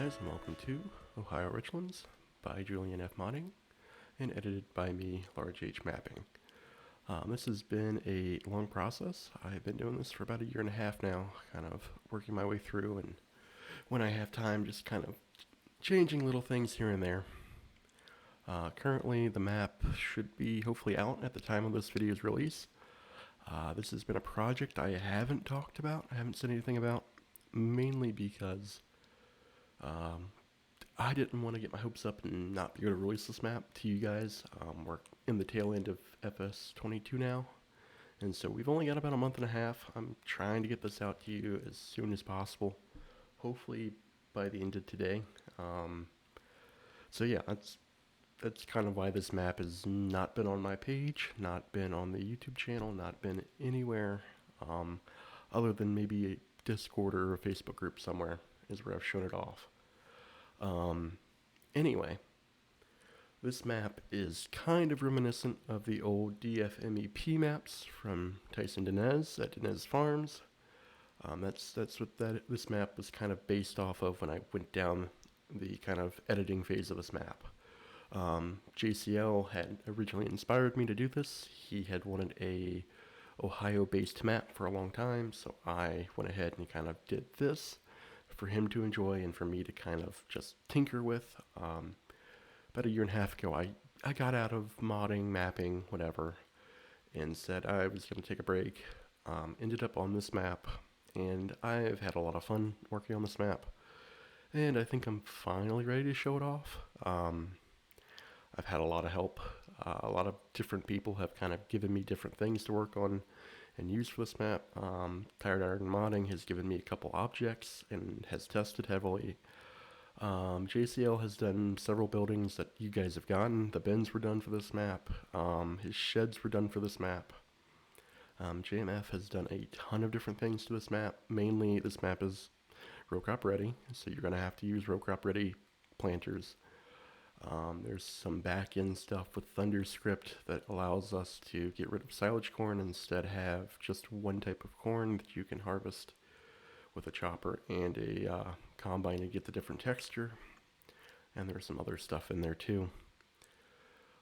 guys, and welcome to Ohio Richlands by Julian F Modding and edited by me, Large H Mapping. This has been a long process. I've been doing this for about a year and a half now, kind of working my way through, and when I have time, just kind of changing little things here and there. Currently, the map should be hopefully out at the time of this video's release. This has been a project I haven't talked about, I haven't said anything about, mainly because I didn't want to get my hopes up and not be able to release this map to you guys. We're in the tail end of FS22 now, and so we've only got about a month and a half. I'm trying to get this out to you as soon as possible, hopefully by the end of today. So yeah, that's kind of why this map has not been on my page, not been on the YouTube channel, not been anywhere other than maybe a Discord or a Facebook group somewhere is where I've shown it off. Anyway, this map is kind of reminiscent of the old DFMEP maps from Tyson Dinez at Dinez Farms. That's what this map was kind of based off of when I went down the kind of editing phase of this map. JCL had originally inspired me to do this. He had wanted a Ohio-based map for a long time, so I went ahead and kind of did this for him to enjoy and for me to kind of just tinker with. About a year and a half ago, I got out of modding, mapping, whatever, and said I was going to take a break. Ended up on this map, and I've had a lot of fun working on this map, and I think I'm finally ready to show it off. I've had a lot of help. A lot of different people have kind of given me different things to work on and use for this map. Tired Iron Modding has given me a couple objects and has tested heavily. JCL has done several buildings that you guys have gotten. The bins were done for this map. His sheds were done for this map. JMF has done a ton of different things to this map. Mainly, this map is row crop ready, so you're going to have to use row crop ready planters. There's some back-end stuff with Thunderscript that allows us to get rid of silage corn and instead have just one type of corn that you can harvest with a chopper and a combine to get the different texture. And there's some other stuff in there too.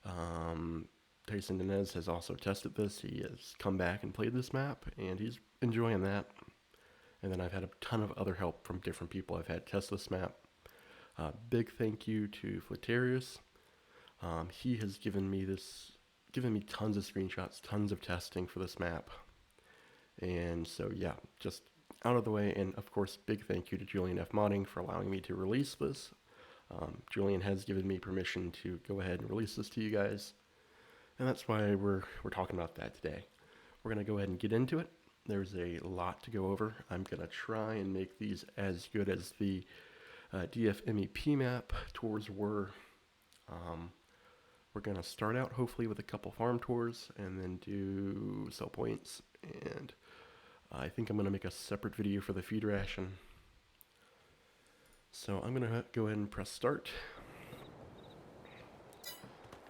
Tyson Dinez has also tested this. He has come back and played this map, and he's enjoying that. And then I've had a ton of other help from different people I've had test this map. Big thank you to Flatarius. He has given me tons of screenshots, tons of testing for this map. And so yeah, just out of the way, and of course big thank you to Julian F Modding for allowing me to release this. Julian has given me permission to go ahead and release this to you guys, and that's why we're talking about that today. We're going to go ahead and get into it. There's a lot to go over. I'm going to try and make these as good as the DFMEP map tours were. We're going to start out hopefully with a couple farm tours and then do sell points, and I think I'm going to make a separate video for the feed ration. So I'm going to go ahead and press start.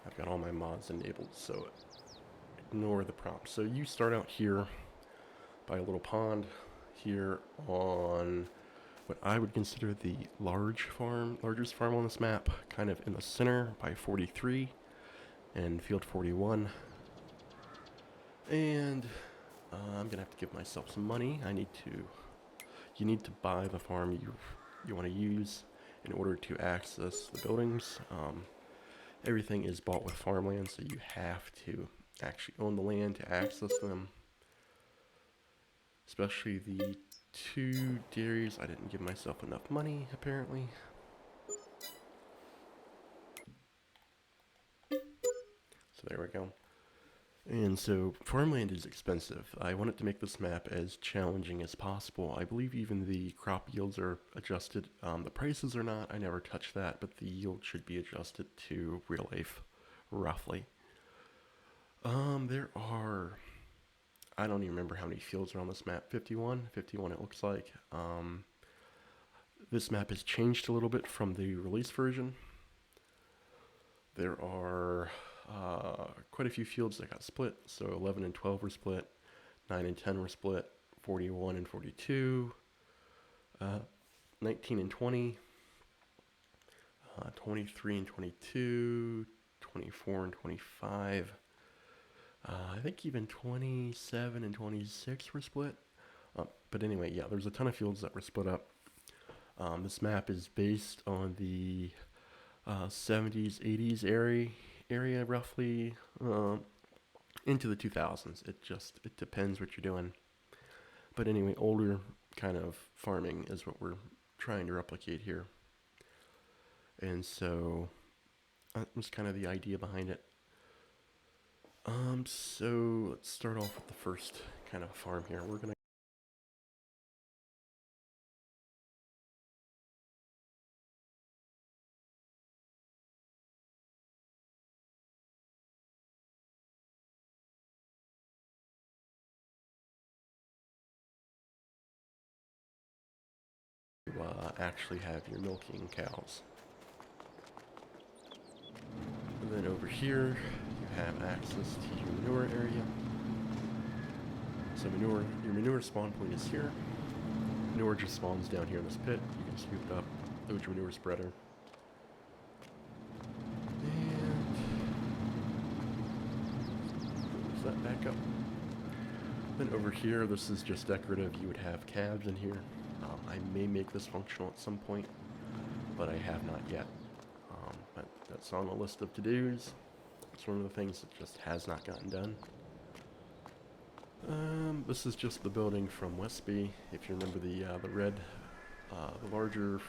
I've got all my mods enabled, so ignore the prompt. So you start out here by a little pond here on what I would consider the largest farm on this map, kind of in the center by 43 and field 41. And I'm gonna have to give myself some money. You need to buy the farm you want to use in order to access the buildings. Everything is bought with farmland, so you have to actually own the land to access them. Especially the 2 dairies. I didn't give myself enough money, apparently. So there we go. And so farmland is expensive. I wanted to make this map as challenging as possible. I believe even the crop yields are adjusted. The prices are not. I never touched that, but the yield should be adjusted to real life, roughly. There are, I don't even remember how many fields are on this map. 51 it looks like. This map has changed a little bit from the release version. There are quite a few fields that got split. So 11 and 12 were split, 9 and 10 were split, 41 and 42, 19 and 20, 23 and 22, 24 and 25. I think even 27 and 26 were split. But anyway, yeah, there's a ton of fields that were split up. This map is based on the 70s, 80s area roughly, into the 2000s. It depends what you're doing. But anyway, older kind of farming is what we're trying to replicate here. And so that was kind of the idea behind it. So let's start off with the first kind of farm here. We're gonna actually have your milking cows. And then over here, you have access to your manure area. So your manure spawn point is here. Manure just spawns down here in this pit. You can scoop it up, load your manure spreader. And close that back up. Then over here, this is just decorative. You would have calves in here. I may make this functional at some point, but I have not yet. But that's on the list of to-dos. It's one of the things that just has not gotten done. This is just the building from Westby. If you remember the red, the larger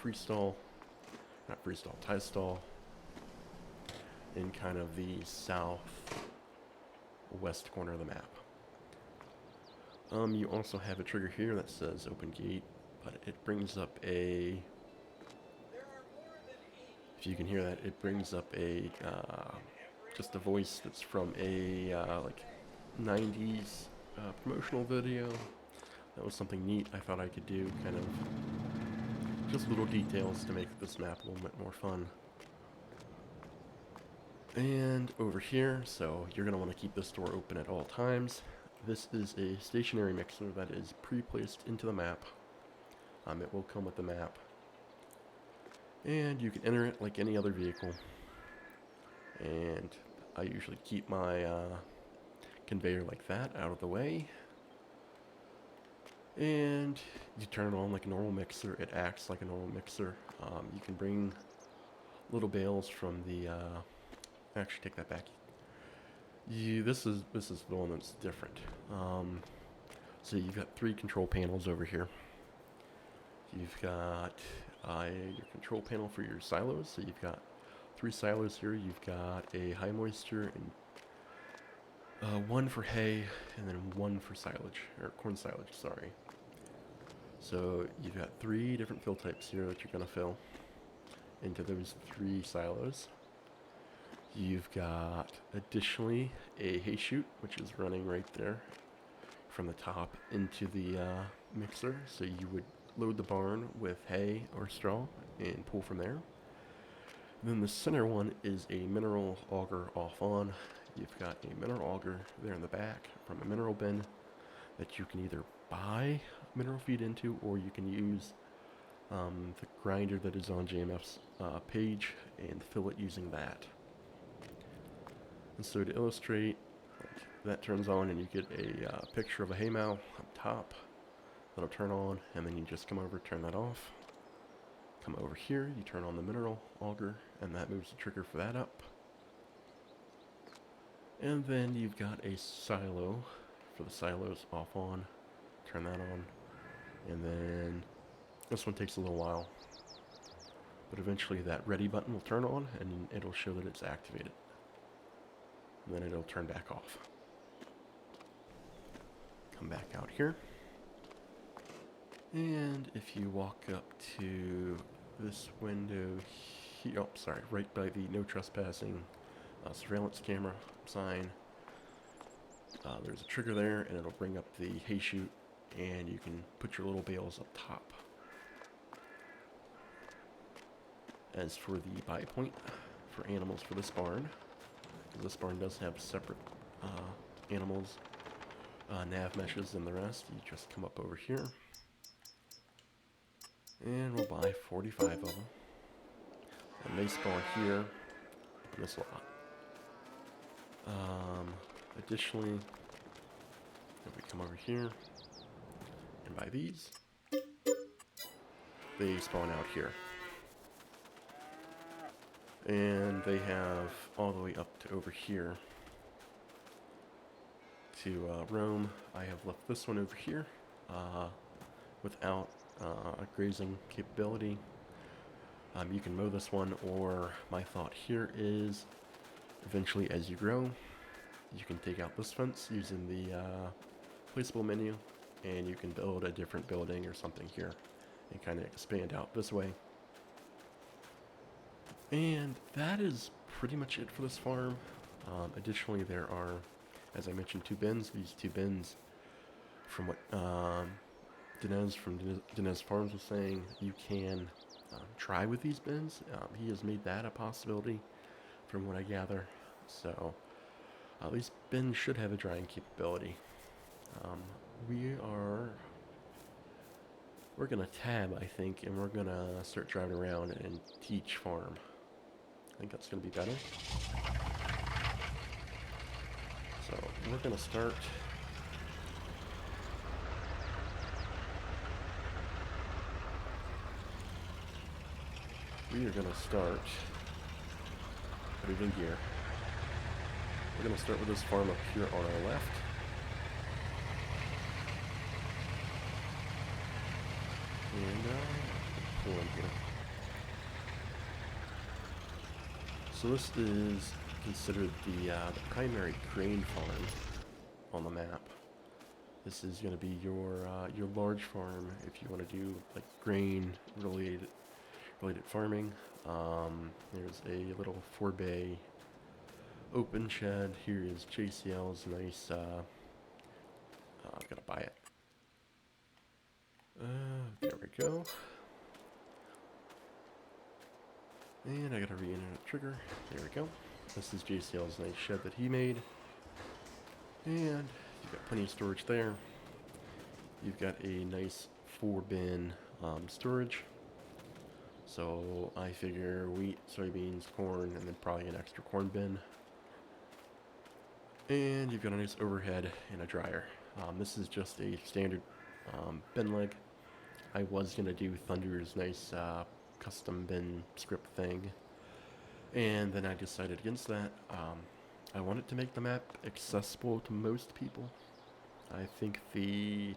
tie stall, in kind of the southwest corner of the map. You also have a trigger here that says open gate, but it brings up a, if you can hear that, it brings up a, just a voice that's from a, like 90s promotional video. That was something neat I thought I could do, kind of just little details to make this map a little bit more fun. And over here, so you're going to want to keep this door open at all times. This is a stationary mixer that is pre-placed into the map. It will come with the map. And you can enter it like any other vehicle. And I usually keep my conveyor like that out of the way. And you turn it on like a normal mixer. It acts like a normal mixer. You can bring little bales from the... actually, take that back. This is the one that's different. So you've got 3 control panels over here. You've got your control panel for your silos. So you've got 3 silos here. You've got a high moisture and 1 for hay, and then 1 for silage, or corn silage, sorry. So you've got 3 different fill types here that you're going to fill into those 3 silos. You've got additionally a hay chute, which is running right there from the top into the mixer. So you would load the barn with hay or straw and pull from there. And then the center one is a mineral auger off on. You've got a mineral auger there in the back from a mineral bin that you can either buy mineral feed into, or you can use the grinder that is on JMF's page and fill it using that. And so to illustrate, that turns on and you get a picture of a haymow up top. That'll turn on, and then you just come over, turn that off. Come over here, you turn on the mineral auger, and that moves the trigger for that up. And then you've got a silo for the silos off on. Turn that on. And then this one takes a little while. But eventually that ready button will turn on, and it'll show that it's activated. And then it'll turn back off. Come back out here. And if you walk up to this window here, oh, sorry, right by the no trespassing surveillance camera sign, there's a trigger there, and it'll bring up the hay chute, and you can put your little bales up top. As for the buy point for animals for this barn, because this barn does have separate animals, nav meshes than the rest, you just come up over here. And we'll buy 45 of them. And they spawn here in this lot. Additionally, if we come over here and buy these, they spawn out here. And they have all the way up to over here to roam. I have left this one over here without a grazing capability. You can mow this one, or my thought here is eventually as you grow, you can take out this fence using the placeable menu, and you can build a different building or something here and kind of expand out this way. And that is pretty much it for this farm. Additionally, there are, as I mentioned, 2 bins. These 2 bins, from what Dinez from Dinez Farms was saying, you can try with these bins. He has made that a possibility from what I gather. So these bins should have a drying capability. We're gonna tab, I think, and we're gonna start driving around and teach farm. I think that's gonna be better. So we're gonna start. We are gonna start moving gear. We're gonna start with this farm up here on our left. And pull in here. So this is considered the primary grain farm on the map. This is going to be your large farm if you want to do like grain related farming. There's a little 4-bay open shed. Here is JCL's nice. I've got to buy it. There we go. And I gotta re-enter the trigger. There we go. This is JCL's nice shed that he made. And you've got plenty of storage there. You've got a nice 4-bin storage. So I figure wheat, soybeans, corn, and then probably an extra corn bin. And you've got a nice overhead and a dryer. This is just a standard bin leg. I was gonna do Thunder's nice custom bin script thing, and then I decided against that. I wanted to make the map accessible to most people. I think the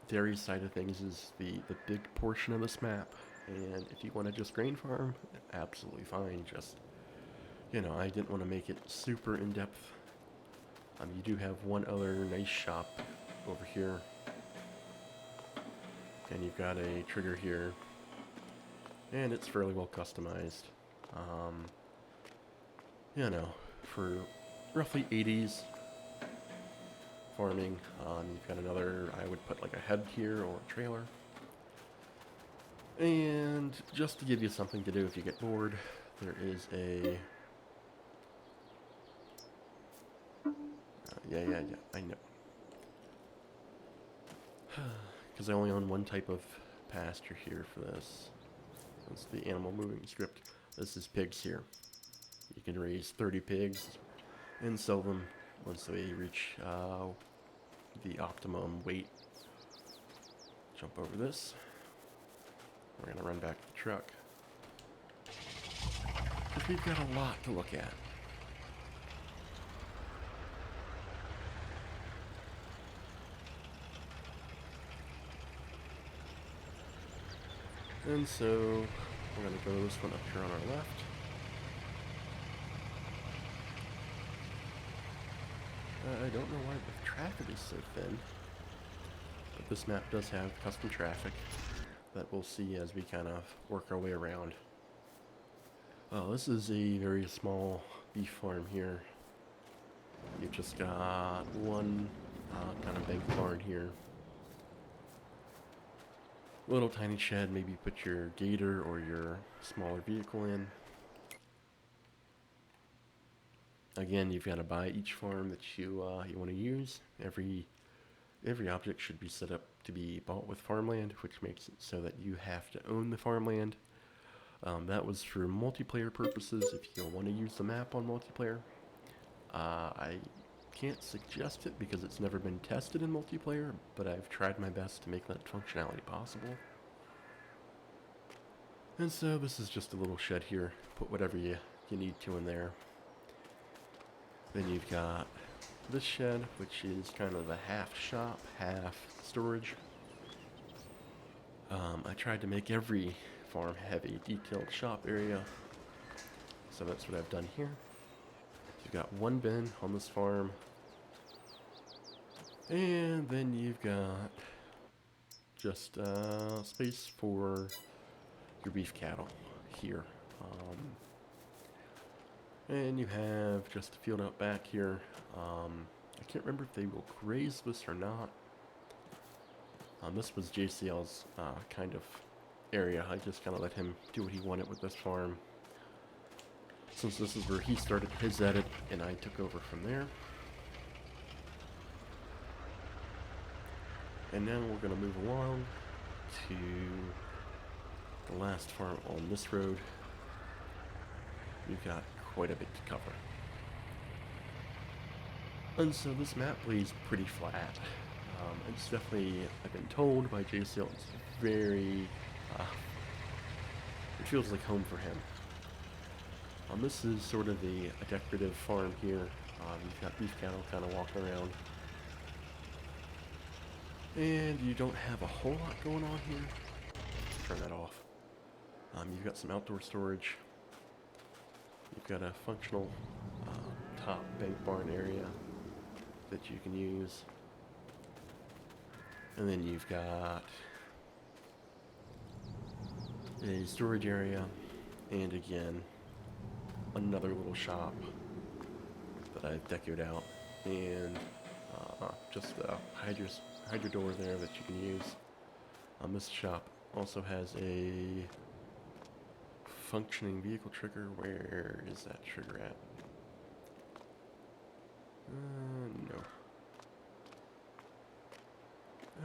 dairy side of things is the big portion of this map, and if you want to just grain farm, absolutely fine. Just, I didn't want to make it super in-depth. You do have one other nice shop over here, and you've got a trigger here, and it's fairly well customized. For roughly 80s farming. You've got another, I would put like a head here or a trailer. And just to give you something to do if you get bored, there is a... yeah, I know. Because I only own one type of pasture here for this. That's the animal moving script. This is pigs here. You can raise 30 pigs and sell them once they reach the optimum weight. Jump over this. We're going to run back to the truck, because we've got a lot to look at. And so we're going to go to this one up here on our left. I don't know why the traffic is so thin, but this map does have custom traffic that we'll see as we kind of work our way around. Oh, this is a very small beef farm here. You've just got one kind of big barn here. Little tiny shed, maybe put your gator or your smaller vehicle in. Again, you've got to buy each farm that you want to use. Every object should be set up to be bought with farmland, which makes it so that you have to own the farmland That was for multiplayer purposes if you want to use the map on multiplayer. I can't suggest it because it's never been tested in multiplayer, but I've tried my best to make that functionality possible. And so this is just a little shed here. Put whatever you need to in there. Then you've got this shed, which is kind of a half shop, half storage. I tried to make every farm have a detailed shop area, so that's what I've done here. You've got one bin on this farm, and then you've got just space for your beef cattle here. And you have just a field out back here. I can't remember if they will graze this or not. This was JCL's kind of area. I just kind of let him do what he wanted with this farm, since this is where he started his edit and I took over from there. And now we're going to move along to the last farm on this road. We've got quite a bit to cover. And so this map lays pretty flat. It's definitely, I've been told by JCL, it's very, it feels like home for him. This is sort of a decorative farm here. You've got beef cattle kind of walking around. And you don't have a whole lot going on here. Turn that off. You've got some outdoor storage. You've got a functional top bank barn area that you can use. And then you've got a storage area, and again, another little shop that I've decoed out, and just a hydro door there that you can use. This shop also has a functioning vehicle trigger. Where is that trigger at? No.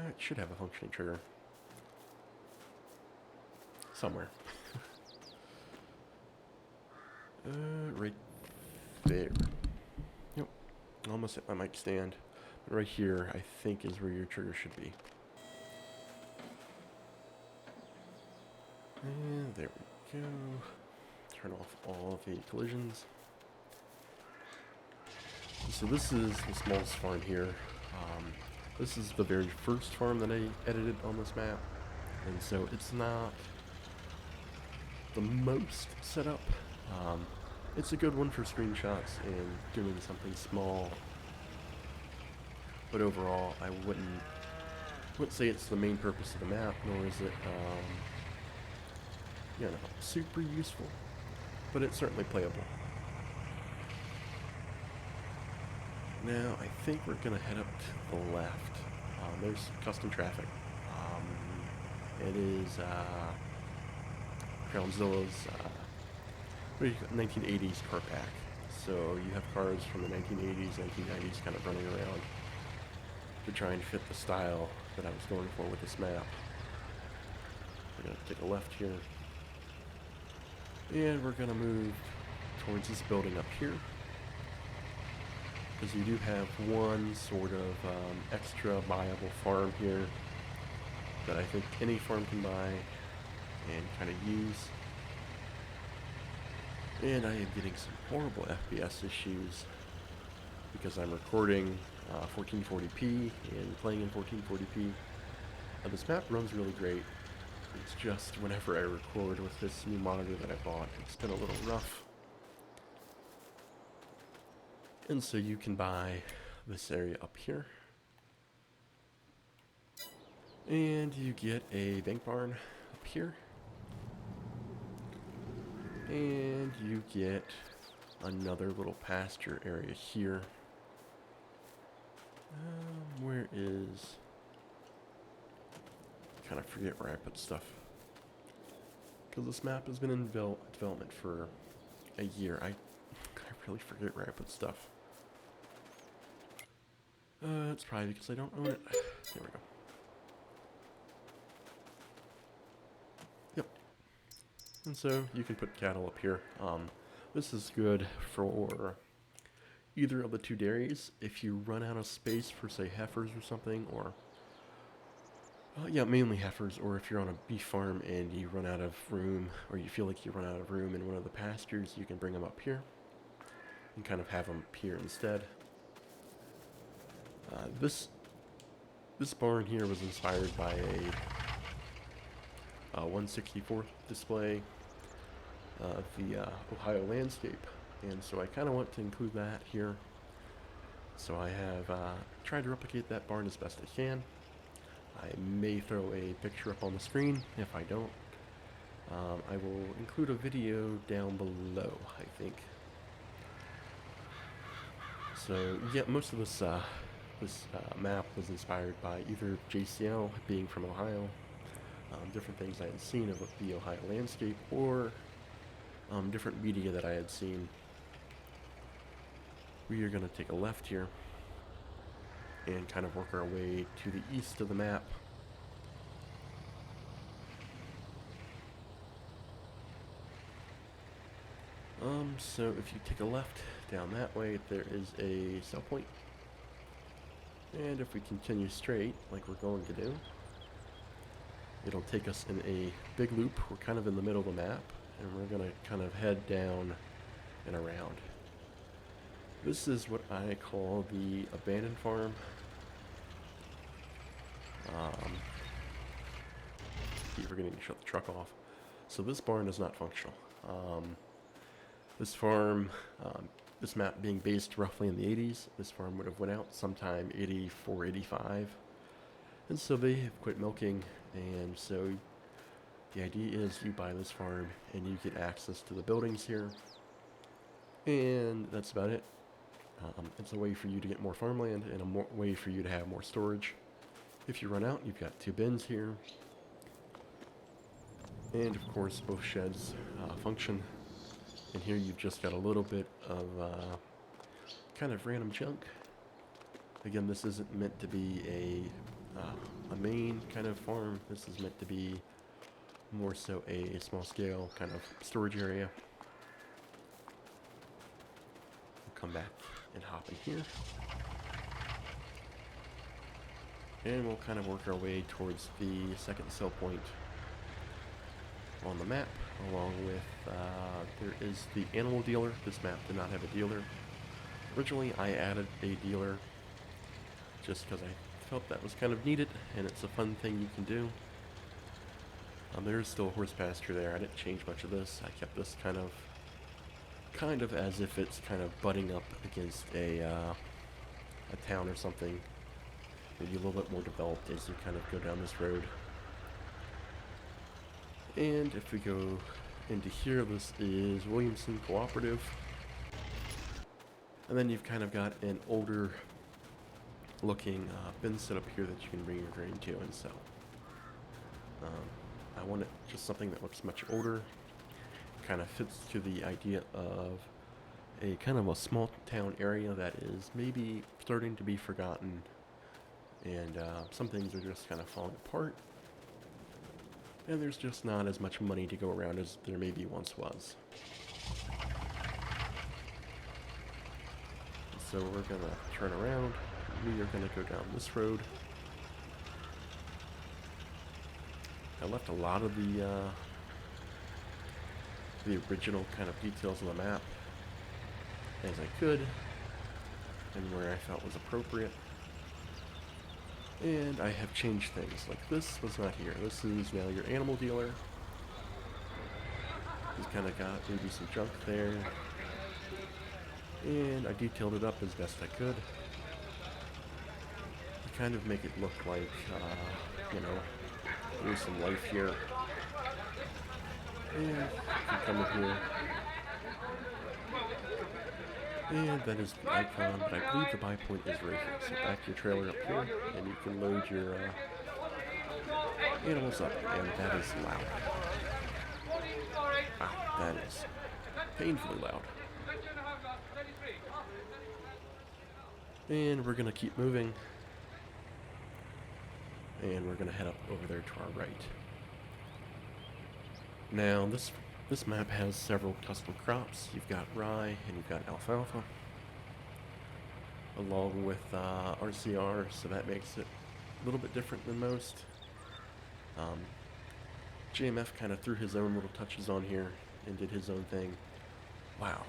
It should have a functioning trigger. Somewhere. Right there. Yep. Almost hit my mic stand. But right here, I think, is where your trigger should be. And there we go. Turn off all the collisions. So this is the smallest farm here. This is the very first farm that I edited on this map, and so it's not the most set up. It's a good one for screenshots and doing something small, but overall I wouldn't say it's the main purpose of the map, nor is it you know, super useful, but it's certainly playable. Now, I think we're going to head up to the left. There's custom traffic. It is Crown Zilla's 1980s car pack. So you have cars from the 1980s, 1990s kind of running around to try and fit the style that I was going for with this map. We're going to take a left here. And we're going to move towards this building up here, because you do have one sort of extra viable farm here that I think any farm can buy and kind of use. And I am getting some horrible FPS issues because I'm recording 1440p and playing in 1440p. This map runs really great. It's just whenever I record with this new monitor that I bought, it's been a little rough. And so you can buy this area up here. And you get a bank barn up here. And you get another little pasture area here. Where is... I kind of forget where I put stuff. Because this map has been in development for a year. I really forget where I put stuff. It's probably because I don't own it. There we go. Yep. And so you can put cattle up here. This is good for either of the two dairies. If you run out of space for, say, heifers or something, or yeah, mainly heifers, or if you're on a beef farm and you run out of room, or you feel like you run out of room in one of the pastures, you can bring them up here and kind of have them up here instead. This barn here was inspired by a 1/64th display of the Ohio landscape, and so I kind of want to include that here. So I have tried to replicate that barn as best I can. I may throw a picture up on the screen. If I don't, I will include a video down below, I think. So yeah, most of this map was inspired by either JCL, being from Ohio, different things I had seen of the Ohio landscape, or different media that I had seen. We are going to take a left here and kind of work our way to the east of the map. So if you take a left down that way, there is a sell point. And if we continue straight, like we're going to do, it'll take us in a big loop. We're kind of in the middle of the map, and we're going to kind of head down and around. This is what I call the abandoned farm. Keep forgetting to shut the truck off. So this barn is not functional. This farm, this map being based roughly in the 80s, this farm would have went out sometime 84, 85. And so they have quit milking, and so the idea is you buy this farm and you get access to the buildings here. And that's about it. It's a way for you to get more farmland and a way for you to have more storage. If you run out, you've got 2 bins here. And of course, both sheds function. And here you've just got a little bit of kind of random junk. Again, this isn't meant to be a main kind of farm. This is meant to be more so a small scale kind of storage area. We'll come back and hop in here. And we'll kind of work our way towards the second sell point on the map, along with, there is the animal dealer. This map did not have a dealer. Originally, I added a dealer just because I felt that was kind of needed, and it's a fun thing you can do. There is still a horse pasture there. I didn't change much of this. I kept this kind of as if it's kind of butting up against a town or something. Maybe a little bit more developed as you kind of go down this road. And if we go into here, this is Williamson Cooperative. And then you've kind of got an older looking bin set up here that you can bring your grain to and sell. I wanted just something that looks much older, kind of fits to the idea of a kind of a small town area that is maybe starting to be forgotten, and some things are just kind of falling apart. And there's just not as much money to go around as there maybe once was. So we're gonna turn around. We are gonna go down this road. I left a lot of the original kind of details on the map as I could, and where I felt was appropriate. And I have changed things, like this was not here. This is now your animal dealer. He's kind of got maybe some junk there. And I detailed it up as best I could. To kind of make it look like, there's some life here. And you can come up here. And that is the icon, but I believe the buy point is right here. So back your trailer up here, and you can load your animals up, and that is loud. Wow, that is painfully loud. And we're going to keep moving, and we're going to head up over there to our right. Now, this This map has several custom crops. You've got rye and you've got alfalfa, along with RCR, so that makes it a little bit different than most. Um, JMF kind of threw his own little touches on here and did his own thing. Wow.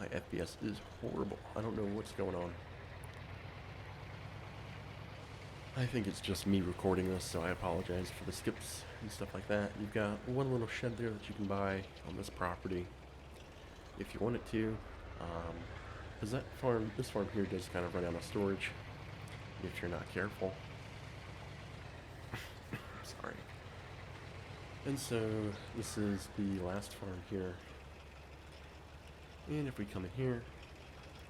My FPS is horrible. I don't know what's going on. I think it's just me recording this, so I apologize for the skips and stuff like that. You've got one little shed there that you can buy on this property if you wanted to. Because this farm here does kind of run out of storage if you're not careful. Sorry. And so this is the last farm here. And if we come in here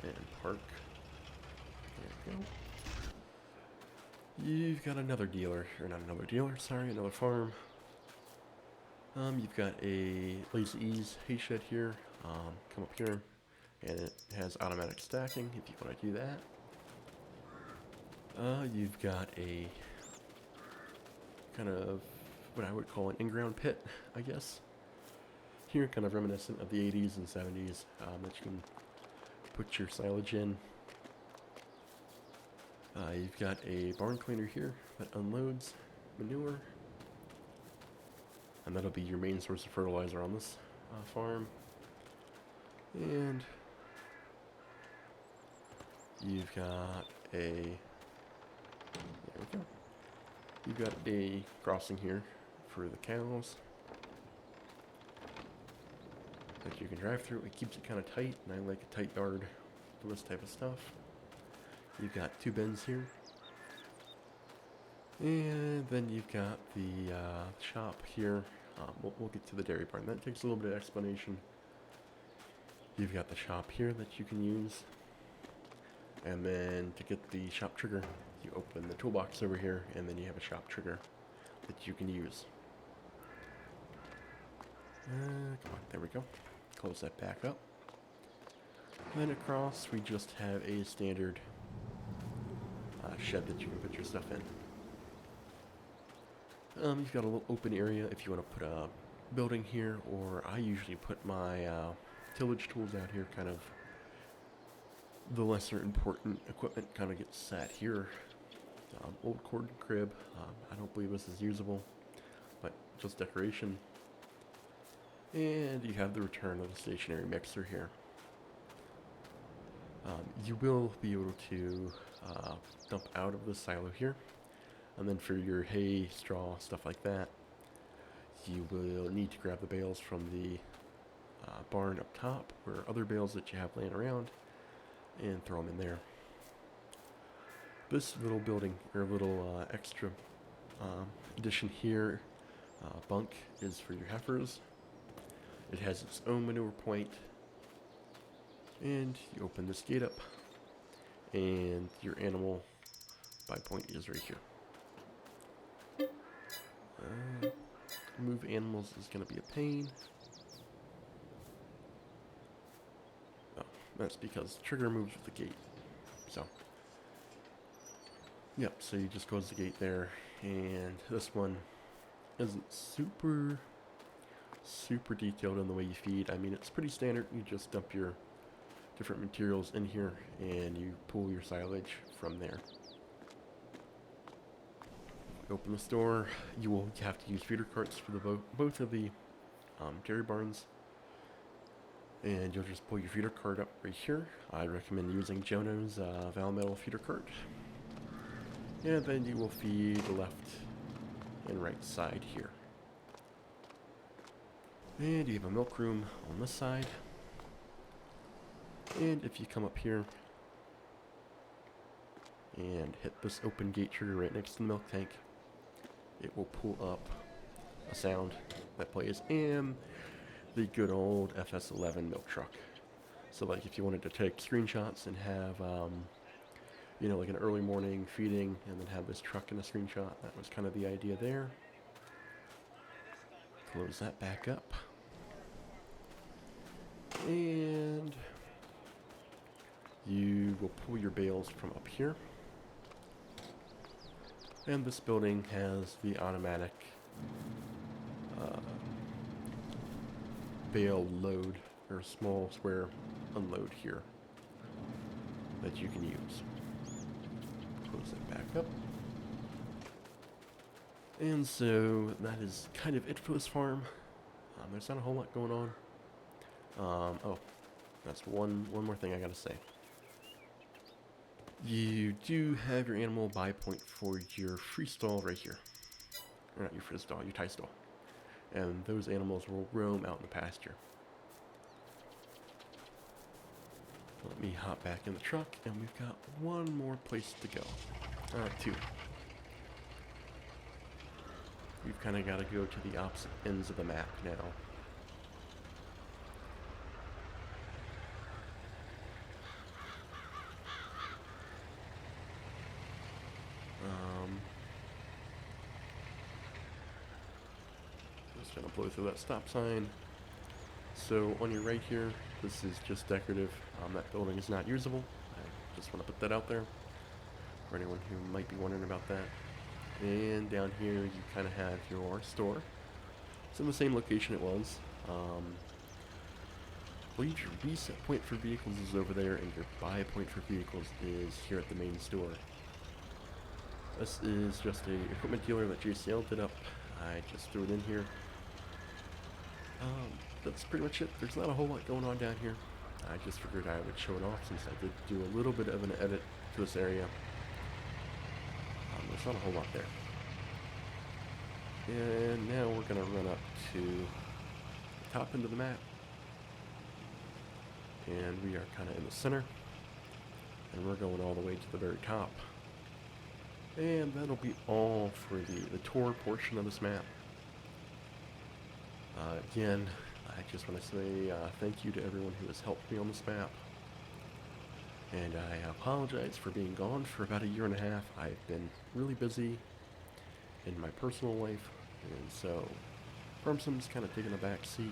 and park, there we go. You've got another dealer, or not another dealer, sorry, another farm. You've got a Lazy Ease hay shed here. Come up here, and it has automatic stacking if you want to do that. You've got a kind of what I would call an in-ground pit, I guess. Here, kind of reminiscent of the 80s and 70s, that you can put your silage in. You've got a barn cleaner here that unloads manure, and that'll be your main source of fertilizer on this farm. And you've got there we go. You've got a crossing here for the cows that you can drive through. It keeps it kind of tight, and I like a tight yard for this type of stuff. You've got two bins here. And then you've got the shop here. We'll get to the dairy barn. That takes a little bit of explanation. You've got the shop here that you can use. And then to get the shop trigger, you open the toolbox over here, and then you have a shop trigger that you can use. Come on, there we go. Close that back up. Then across, we just have a standard shed that you can put your stuff in. You've got a little open area if you want to put a building here, or I usually put my tillage tools out here. Kind of the lesser important equipment kind of gets sat here. Old cord crib. I don't believe this is usable, but just decoration. And you have the return of the stationary mixer here. You will be able to dump out of the silo here, and then for your hay, straw, stuff like that, you will need to grab the bales from the barn up top, or other bales that you have laying around, and throw them in there. This little building, or little extra addition here, bunk, is for your heifers. It has its own manure point. And you open this gate up, and your animal buy point is right here. Move animals is going to be a pain. Oh, that's because the trigger moves with the gate. So, yep, so you just close the gate there, and this one isn't super detailed in the way you feed. I mean, it's pretty standard. You just dump your different materials in here, and you pull your silage from there. Open the store. You will have to use feeder carts for the both of the dairy barns, and you'll just pull your feeder cart up right here. I recommend using Jono's Valmetal feeder cart, and then you will feed the left and right side here. And you have a milk room on this side. And if you come up here and hit this open gate trigger right next to the milk tank, it will pull up a sound that plays, and the good old FS11 milk truck. So like if you wanted to take screenshots and have, like an early morning feeding, and then have this truck in a screenshot, that was kind of the idea there. Close that back up. And you will pull your bales from up here. And this building has the automatic bale load, or a small square unload here that you can use. Close it back up. And so that is kind of it for this farm. There's not a whole lot going on. Oh, that's one more thing I gotta say. You do have your animal buy point for your free stall right here. Or not your free stall, your tie stall. And those animals will roam out in the pasture. Let me hop back in the truck, and we've got one more place to go. Two. We've kind of got to go to the opposite ends of the map now. Just gonna blow through that stop sign. So on your right here, this is just decorative. That building is not usable. I just want to put that out there for anyone who might be wondering about that. And down here, you kind of have your store. It's in the same location it was. I believe your reset point for vehicles is over there, and your buy point for vehicles is here at the main store. This is just a equipment dealer that JCL did up. I just threw it in here. That's pretty much it. There's not a whole lot going on down here. I just figured I would show it off since I did do a little bit of an edit to this area. There's not a whole lot there. And now we're going to run up to the top end of the map. And we are kind of in the center. And we're going all the way to the very top. And that'll be all for the tour portion of this map. Again, I just want to say thank you to everyone who has helped me on this map. And I apologize for being gone for about 1.5 years. I've been really busy in my personal life, and so Farm Sim's kind of taking a back seat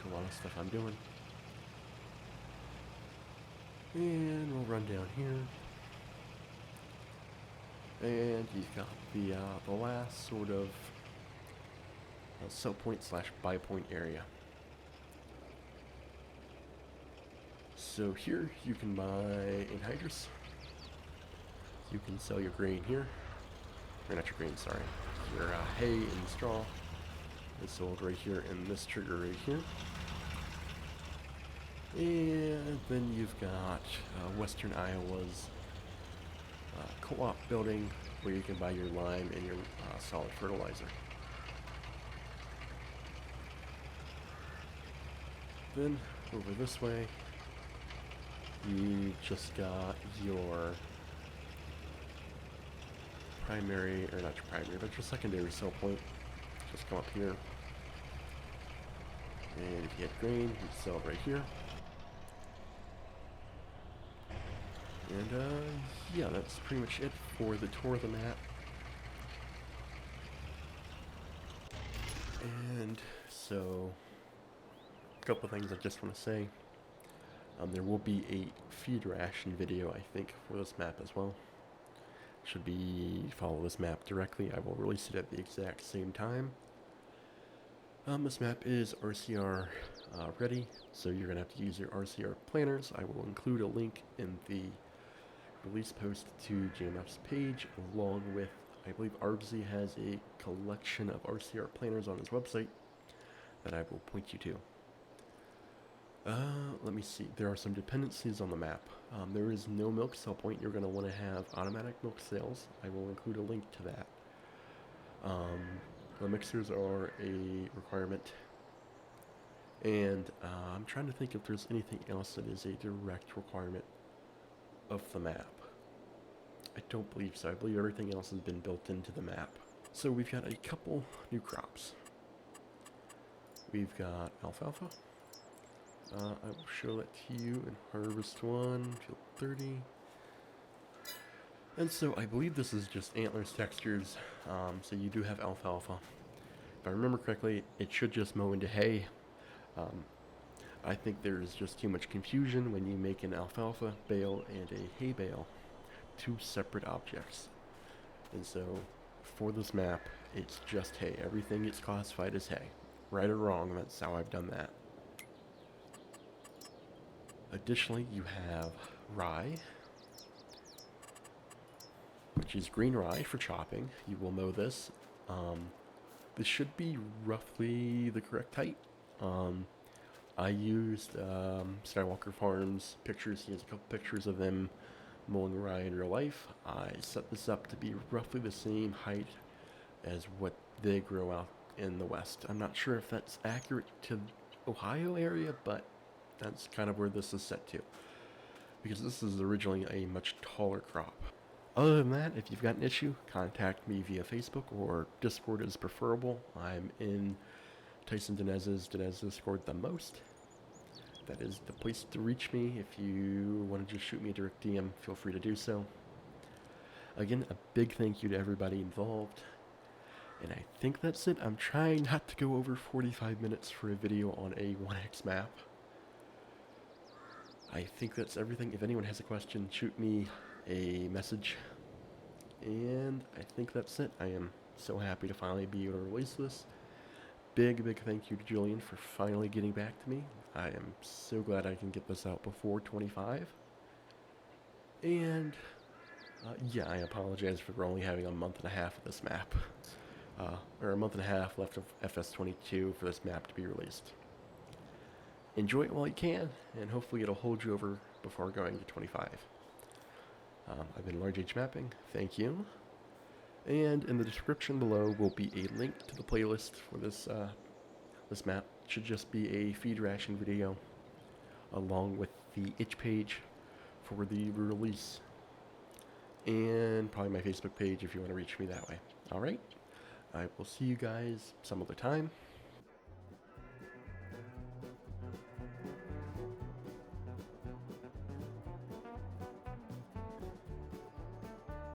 to a lot of stuff I'm doing. And we'll run down here. And you've got the last sort of sell point / buy point area. So here you can buy anhydrous. You can sell your grain here. Or not your grain, sorry. Your hay and straw is sold right here in this trigger right here. And then you've got Western Iowa's co-op building where you can buy your lime and your solid fertilizer. Then over this way, you just got your primary, or not your primary, but your secondary sell point. Just come up here. And if you had grain, you sell it right here. And yeah, that's pretty much it for the tour of the map. And so, a couple things I just want to say. There will be a feed ration video, I think, for this map as well. Should be follow this map directly. I will release it at the exact same time. This map is RCR ready, so you're gonna have to use your RCR planners. I will include a link in the release post to JMF's page, along with, I believe Argsy has a collection of RCR planners on his website that I will point you to. Let me see. There are some dependencies on the map. There is no milk sell point. You're going to want to have automatic milk sales. I will include a link to that. The mixers are a requirement. And I'm trying to think if there's anything else that is a direct requirement of the map. I don't believe so. I believe everything else has been built into the map. So we've got a couple new crops. We've got alfalfa. I will show that to you in Harvest 1, Field 30. And so I believe this is just antlers textures, so you do have alfalfa. If I remember correctly, it should just mow into hay. I think there's just too much confusion when you make an alfalfa bale and a hay bale, two separate objects. And so for this map, it's just hay. Everything gets classified as hay. Right or wrong, that's how I've done that. Additionally, you have rye, which is green rye for chopping. You will mow this. This should be roughly the correct height. I used Skywalker Farms pictures. He has a couple pictures of them mowing rye in real life. I set this up to be roughly the same height as what they grow out in the West. I'm not sure if that's accurate to Ohio area, but that's kind of where this is set to, because this is originally a much taller crop. Other than that, if you've got an issue, contact me via Facebook, or Discord is preferable. I'm in Tyson Dinez's Discord the most. That is the place to reach me. If you want to just shoot me a direct DM, feel free to do so. Again, a big thank you to everybody involved. And I think that's it. I'm trying not to go over 45 minutes for a video on a 1x map. I think that's everything. If anyone has a question, shoot me a message. And I think that's it. I am so happy to finally be able to release this. Big thank you to Julian for finally getting back to me. I am so glad I can get this out before 25. And yeah, I apologize for only having a month and a half of this map. Or a month and a half left of FS22 for this map to be released. Enjoy it while you can, and hopefully it'll hold you over before going to 25. I've been Large H Mapping, thank you. And in the description below will be a link to the playlist for this map. It should just be a feed ration video, along with the itch page for the release. And probably my Facebook page if you want to reach me that way. Alright, I will see you guys some other time.